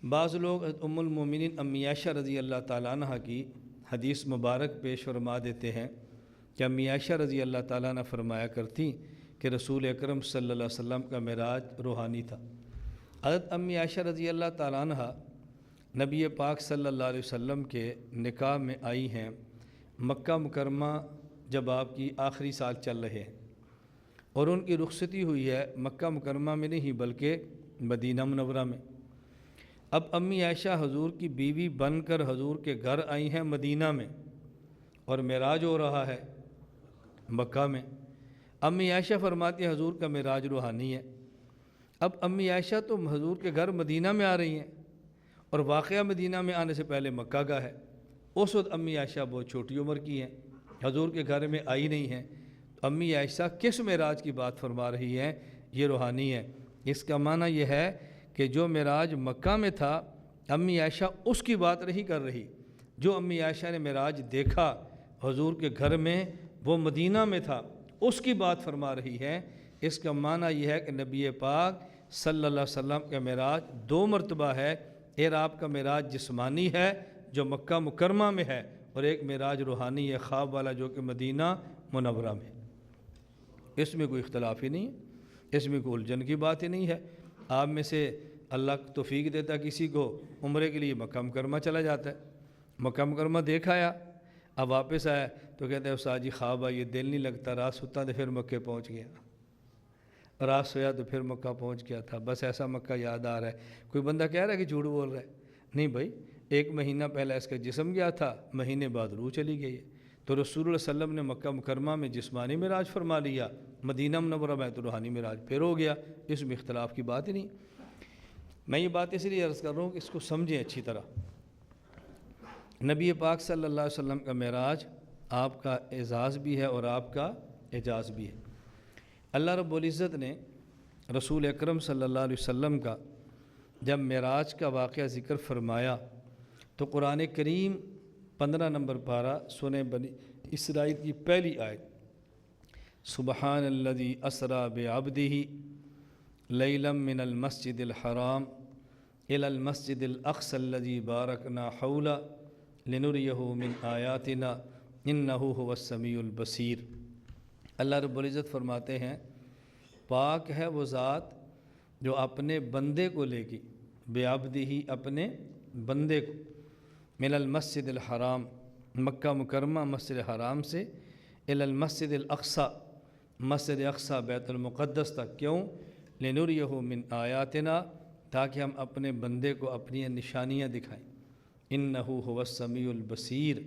بعض لوگ ام المومنین امی عائشہ رضی اللہ تعالیٰ عنہ کی حدیث مبارک پیش فرما دیتے ہیں کہ امی عائشہ رضی اللہ تعالیٰ عنہ فرمایا کرتی کہ رسول اکرم صلی اللہ علیہ وسلم کا معراج روحانی تھا۔ حضرت امی عائشہ رضی اللہ تعالیٰ عنہ نبی پاک صلی اللہ علیہ وسلم کے نکاح میں آئی ہیں مکہ مکرمہ جب آپ کی آخری سال چل رہے ہیں، اور ان کی رخصتی ہوئی ہے مکہ مکرمہ میں نہیں بلکہ مدینہ منورہ میں۔ اب امی عائشہ حضور کی بیوی بن کر حضور کے گھر آئی ہیں مدینہ میں، اور معراج ہو رہا ہے مکہ میں۔ امی عائشہ فرماتی ہیں حضور کا معراج روحانی ہے۔ اب امی عائشہ تو حضور کے گھر مدینہ میں آ رہی ہیں، اور واقعہ مدینہ میں آنے سے پہلے مکہ کا ہے۔ اس وقت امی عائشہ بہت چھوٹی عمر کی ہیں، حضور کے گھر میں آئی نہیں ہیں۔ امی عائشہ کس معراج کی بات فرما رہی ہیں؟ یہ روحانی ہے۔ اس کا معنی یہ ہے کہ جو معراج مکہ میں تھا امی عائشہ اس کی بات نہیں کر رہی، جو امی عائشہ نے معراج دیکھا حضور کے گھر میں وہ مدینہ میں تھا، اس کی بات فرما رہی ہے۔ اس کا معنی یہ ہے کہ نبی پاک صلی اللہ علیہ وسلم کا معراج 2 مرتبہ ہے۔ ایک آپ کا معراج جسمانی ہے جو مکہ مکرمہ میں ہے، اور ایک معراج روحانی ہے خواب والا جو کہ مدینہ منورہ میں۔ اس میں کوئی اختلاف ہی نہیں ہے، اس میں کوئی الجھن کی بات ہی نہیں ہے۔ آپ میں سے اللہ توفیق دیتا کسی کو عمرے کے لیے مکہ مکرمہ چلا جاتا ہے، مکہ مکرمہ دیکھ آیا، اب واپس آیا تو کہتے ہیں استاد جی خواب آئی، دل نہیں لگتا، رات ستا تو پھر مکہ پہنچ گیا، رات سویا تو پھر مکہ پہنچ گیا تھا، بس ایسا مکہ یاد آ رہا ہے۔ کوئی بندہ کہہ رہا ہے کہ جھوٹ بول رہا ہے؟ نہیں بھائی، 1 مہینہ پہلے اس کا جسم گیا تھا، مہینے بعد روح چلی گئی ہے۔ تو رسول اللہ صلی اللہ علیہ وسلم نے مکہ مکرمہ میں جسمانی معراج فرما لیا، مدینہ منورہ میں تو روحانی معراج پھر ہو گیا، اس میں اختلاف کی بات ہی نہیں۔ میں یہ بات اس لیے عرض کر رہا ہوں کہ اس کو سمجھیں اچھی طرح۔ نبی پاک صلی اللہ علیہ وسلم کا معراج آپ کا اعزاز بھی ہے اور آپ کا اعجاز بھی ہے۔ اللہ رب العزت نے رسول اکرم صلی اللہ علیہ وسلم کا جب معراج کا واقعہ ذکر فرمایا تو قرآن کریم 15 نمبر پارہ سورہ بنی اسرائیل کی پہلی آیت، سبحان الذی اسریٰ بعبدہ لیلا من المسجد الحرام الی المسجد الاقصی الذی بارکنا حولہ لنریہ من آیاتنا انہ هو السمیع البصیر۔ اللہ رب العزت فرماتے ہیں پاک ہے وہ ذات جو اپنے بندے کو لے گی، بعبدہ اپنے بندے کو، من المسجد الحرام مکہ مکرمہ مسجد حرام سے، الی المسجد الاقصی مسجد اقصی بیت المقدس تک۔ کیوں؟ لنریہ من آیاتنا، تاکہ ہم اپنے بندے کو اپنی نشانیاں دکھائیں۔ انہ هو السمیع البصیر،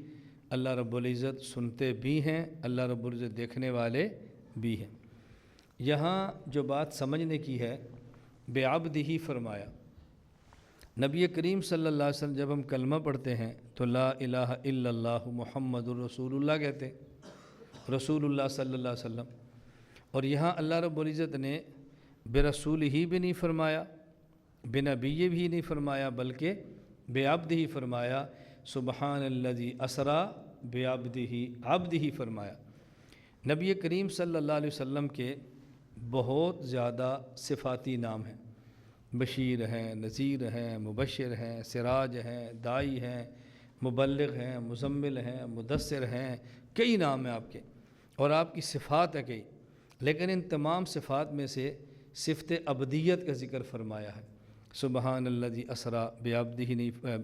اللہ رب العزت سنتے بھی ہیں، اللہ رب العزت دیکھنے والے بھی ہیں۔ یہاں جو بات سمجھنے کی ہے، بعبدہ فرمایا۔ نبی کریم صلی اللہ علیہ وسلم جب ہم کلمہ پڑھتے ہیں تو لا الہ الا اللہ محمد الرسول اللہ کہتے ہیں، رسول اللہ صلی اللہ علیہ وسلم۔ اور یہاں اللہ رب العزت نے برسول ہی بھی نہیں فرمایا، بنبی بھی نہیں فرمایا، بلکہ بعبدہ ہی فرمایا۔ سبحان الذی اسریٰ بعبدہ، عبد ہی فرمایا۔ نبی کریم صلی اللہ علیہ وسلم کے بہت زیادہ صفاتی نام ہیں، بشیر ہیں، نذیر ہیں، مبشر ہیں، سراج ہیں، دائی ہیں، مبلغ ہیں، مزمل ہیں، مدثر ہیں، کئی نام ہیں آپ کے، اور آپ کی صفات ہے کئی، لیکن ان تمام صفات میں سے صفت عبدیت کا ذکر فرمایا ہے۔ سبحان الذی اسریٰ بعبدہ نہیں،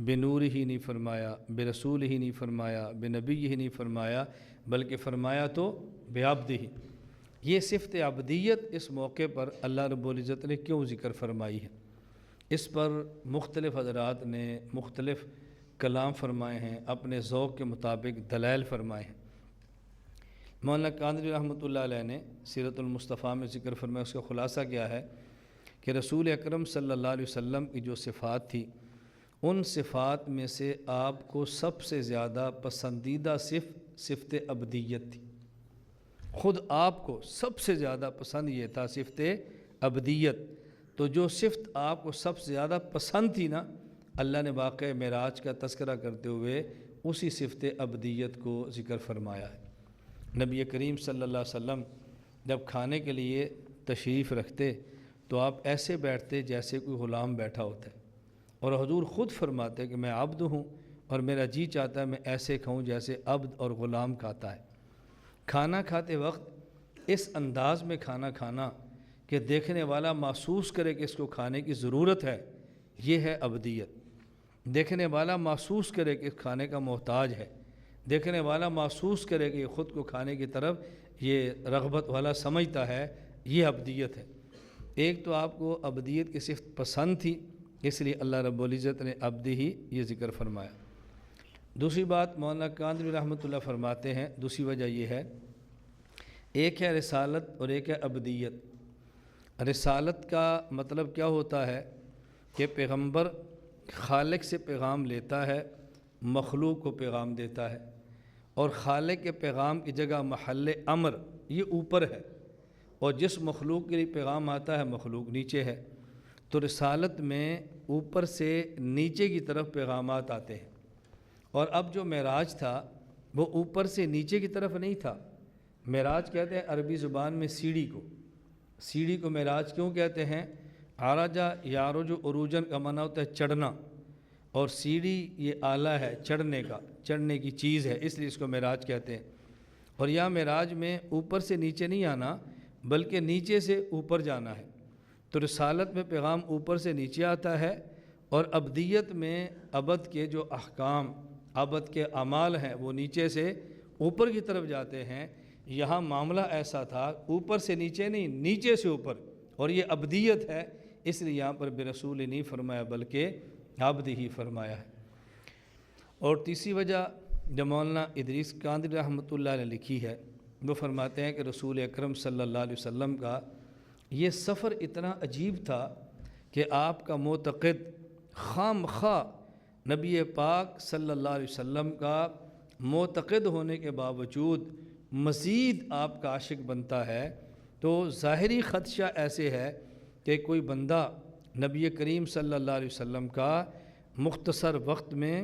بنور ہی نہیں فرمایا، برسول ہی نہیں فرمایا، بنبی ہی نہیں فرمایا، بلکہ فرمایا تو بعبدہ ہی۔ یہ صفت عبدیت اس موقع پر اللہ رب العزت نے کیوں ذکر فرمائی ہے؟ اس پر مختلف حضرات نے مختلف کلام فرمائے ہیں، اپنے ذوق کے مطابق دلائل فرمائے ہیں۔ مولانا قادری رحمۃ اللہ علیہ نے سیرت المصطفیٰ میں ذکر فرمایا، اس کا خلاصہ کیا ہے کہ رسول اکرم صلی اللہ علیہ وسلم کی جو صفات تھی، ان صفات میں سے آپ کو سب سے زیادہ پسندیدہ صفت عبدیت تھی۔ خود آپ کو سب سے زیادہ پسند یہ تھا صفت عبدیت۔ تو جو صفت آپ کو سب سے زیادہ پسند تھی نا، اللہ نے واقعہ معراج کا تذکرہ کرتے ہوئے اسی صفت عبدیت کو ذکر فرمایا ہے۔ نبی کریم صلی اللہ علیہ وسلم جب کھانے کے لیے تشریف رکھتے تو آپ ایسے بیٹھتے جیسے کوئی غلام بیٹھا ہوتا ہے، اور حضور خود فرماتے کہ میں عبد ہوں اور میرا جی چاہتا ہے میں ایسے کھاؤں جیسے عبد اور غلام کھاتا ہے۔ کھانا کھاتے وقت اس انداز میں کھانا کھانا کہ دیکھنے والا محسوس کرے کہ اس کو کھانے کی ضرورت ہے، یہ ہے عبدیت۔ دیکھنے والا محسوس کرے کہ کھانے کا محتاج ہے، دیکھنے والا محسوس کرے کہ خود کو کھانے کی طرف یہ رغبت والا سمجھتا ہے، یہ عبدیت ہے۔ ایک تو آپ کو عبدیت کی صفت پسند تھی، اس لیے اللہ رب العزت نے عبدی ہی یہ ذکر فرمایا۔ دوسری بات مولانا کاندھلوی رحمۃ اللہ فرماتے ہیں، دوسری وجہ یہ ہے، ایک ہے رسالت اور ایک ہے عبدیت۔ رسالت کا مطلب کیا ہوتا ہے کہ پیغمبر خالق سے پیغام لیتا ہے، مخلوق کو پیغام دیتا ہے، اور خالق کے پیغام کی جگہ محل امر یہ اوپر ہے، اور جس مخلوق کے لیے پیغام آتا ہے مخلوق نیچے ہے۔ تو رسالت میں اوپر سے نیچے کی طرف پیغامات آتے ہیں، اور اب جو معراج تھا وہ اوپر سے نیچے کی طرف نہیں تھا۔ معراج کہتے ہیں عربی زبان میں سیڑھی کو معراج کیوں کہتے ہیں؟ عرجہ یعرج عروجن کا معنی ہوتا ہے چڑھنا، اور سیڑھی یہ آلہ ہے چڑھنے کی چیز ہے، اس لیے اس کو معراج کہتے ہیں۔ اور یہاں معراج میں اوپر سے نیچے نہیں آنا بلکہ نیچے سے اوپر جانا ہے۔ تو رسالت میں پیغام اوپر سے نیچے آتا ہے، اور عبدیت میں عبد کے جو احکام، عبد کے اعمال ہیں وہ نیچے سے اوپر کی طرف جاتے ہیں۔ یہاں معاملہ ایسا تھا اوپر سے نیچے نہیں، نیچے سے اوپر، اور یہ عبدیت ہے، اس لیے یہاں پر برسول نہیں فرمایا بلکہ عبد ہی فرمایا ہے۔ اور تیسری وجہ جو مولانا ادریس کاندھلوی رحمۃ اللہ نے لکھی ہے، وہ فرماتے ہیں کہ رسول اکرم صلی اللہ علیہ وسلم کا یہ سفر اتنا عجیب تھا کہ آپ کا معتقد خام خواہ نبی پاک صلی اللہ علیہ وسلم کا معتقد ہونے کے باوجود مزید آپ کا عاشق بنتا ہے، تو ظاہری خدشہ ایسے ہے کہ کوئی بندہ نبی کریم صلی اللہ علیہ وسلم کا مختصر وقت میں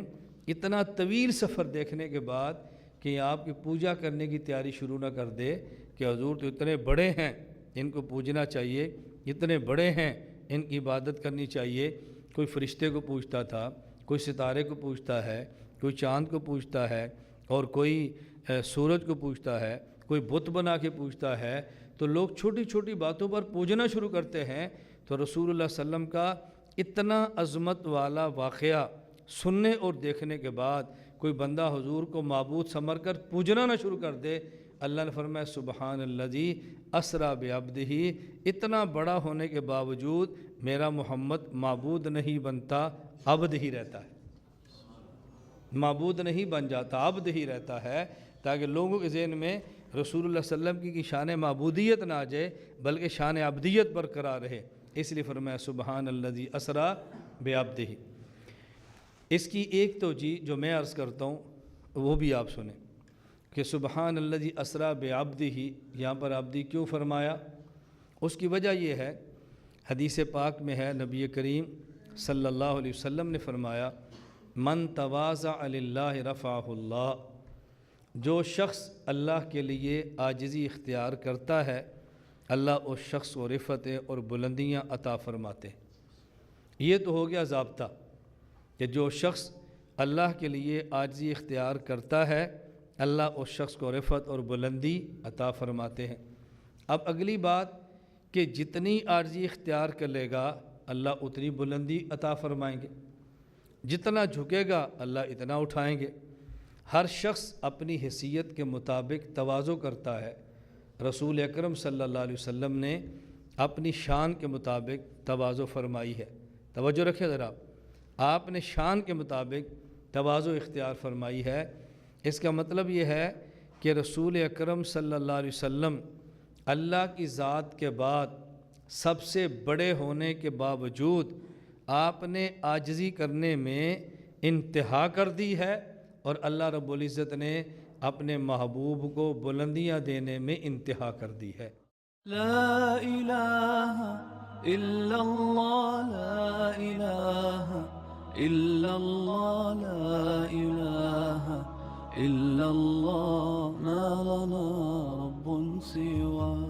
اتنا طویل سفر دیکھنے کے بعد کہ آپ کی پوجا کرنے کی تیاری شروع نہ کر دے کہ حضور تو اتنے بڑے ہیں، ان کو پوجنا چاہیے، اتنے بڑے ہیں ان کی عبادت کرنی چاہیے۔ کوئی فرشتے کو پوجتا تھا، کوئی ستارے کو پوجتا ہے، کوئی چاند کو پوجتا ہے، اور کوئی سورج کو پوجتا ہے، کوئی بت بنا کے پوجتا ہے۔ تو لوگ چھوٹی چھوٹی باتوں پر پوجنا شروع کرتے ہیں۔ تو رسول اللہ صلی اللہ علیہ وسلم کا اتنا عظمت والا واقعہ سننے اور دیکھنے کے بعد کوئی بندہ حضور کو معبود سمجھ کر پوجنا نہ شروع کر دے، اللہ نے فرمایا سبحان الذی اسریٰ بعبدہ، اتنا بڑا ہونے کے باوجود میرا محمد معبود نہیں بنتا، عبد ہی رہتا ہے، معبود نہیں بن جاتا، عبد ہی رہتا ہے، تاکہ لوگوں کے ذہن میں رسول اللہ صلی اللہ علیہ وسلم کی شان معبودیت نہ آ جائے بلکہ شان عبدیت برقرار رہے، اس لیے فرمایا سبحان الذی اسریٰ بعبدہ۔ اس کی ایک توجیہ جو میں عرض کرتا ہوں وہ بھی آپ سنیں کہ سبحان الذی اسریٰ بعبدہ یہاں پر عبدی کیوں فرمایا؟ اس کی وجہ یہ ہے، حدیث پاک میں ہے، نبی کریم صلی اللہ علیہ وسلم نے فرمایا من تواضع للہ رفعہ اللہ، جو شخص اللہ کے لیے عاجزی اختیار کرتا ہے اللہ اس شخص کو رفعتیں اور بلندیاں عطا فرماتے ہیں۔ یہ تو ہو گیا ضابطہ کہ جو شخص اللہ کے لیے عاجزی اختیار کرتا ہے اللہ اس شخص کو رفعت اور بلندی عطا فرماتے ہیں۔ اب اگلی بات کہ جتنی عاجزی اختیار کر لے گا اللہ اتنی بلندی عطا فرمائیں گے، جتنا جھکے گا اللہ اتنا اٹھائیں گے۔ ہر شخص اپنی حیثیت کے مطابق تواضع کرتا ہے، رسول اکرم صلی اللہ علیہ وسلم نے اپنی شان کے مطابق تواضع فرمائی ہے۔ توجہ رکھیں ذرا، آپ نے شان کے مطابق تواضع اختیار فرمائی ہے۔ اس کا مطلب یہ ہے کہ رسول اکرم صلی اللہ علیہ وسلم اللہ کی ذات کے بعد سب سے بڑے ہونے کے باوجود آپ نے عاجزی کرنے میں انتہا کر دی ہے، اور اللہ رب العزت نے اپنے محبوب کو بلندیاں دینے میں انتہا کر دی ہے۔ لا الہ الا اللہ، لا الہ الا اللہ، لا الہ الا اللہ، ما لنا رب سواه۔